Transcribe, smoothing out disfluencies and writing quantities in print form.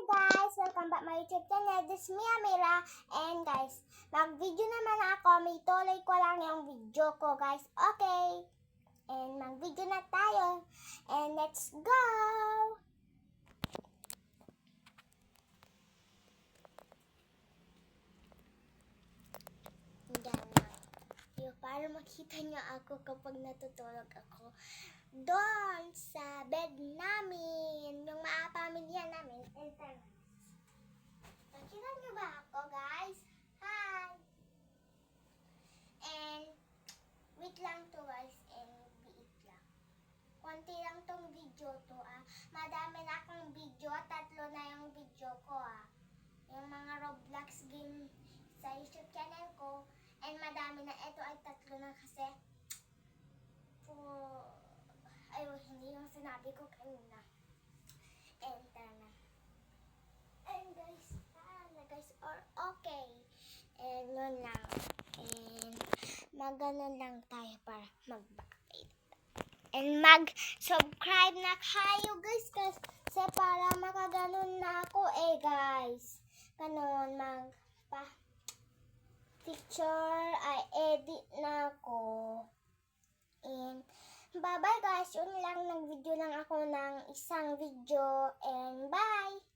guys! Welcome back my YouTube channel. This is me, Amira. And guys, mag-video naman ako. May tuloy ko lang yung video ko guys. Okay. And mag-video na tayo. And let's go! Yan lang. Para makita niyo ako kapag natutulog ako. Doon sa bed namin, yung mga pamilya namin. Nakita niyo ba ako, guys? Hi! And, wait lang to guys, and biit lang. Konti lang tong video to Madami na akong video, 3 na yung video ko Yung mga Roblox game sa YouTube channel ko. And madami na, ito ay 3 na kasi. Hindi yung sinabi ko kanina. Enter na. And guys, okay. And yun lang. And maganon lang tayo para mag-backdate. And mag-subscribe na kayo guys. Kasi para makaganon na ako guys. Ganon, picture ay edit na ako. And bye-bye guys. Yun lang, nag-video lang ako ng isang video. And bye!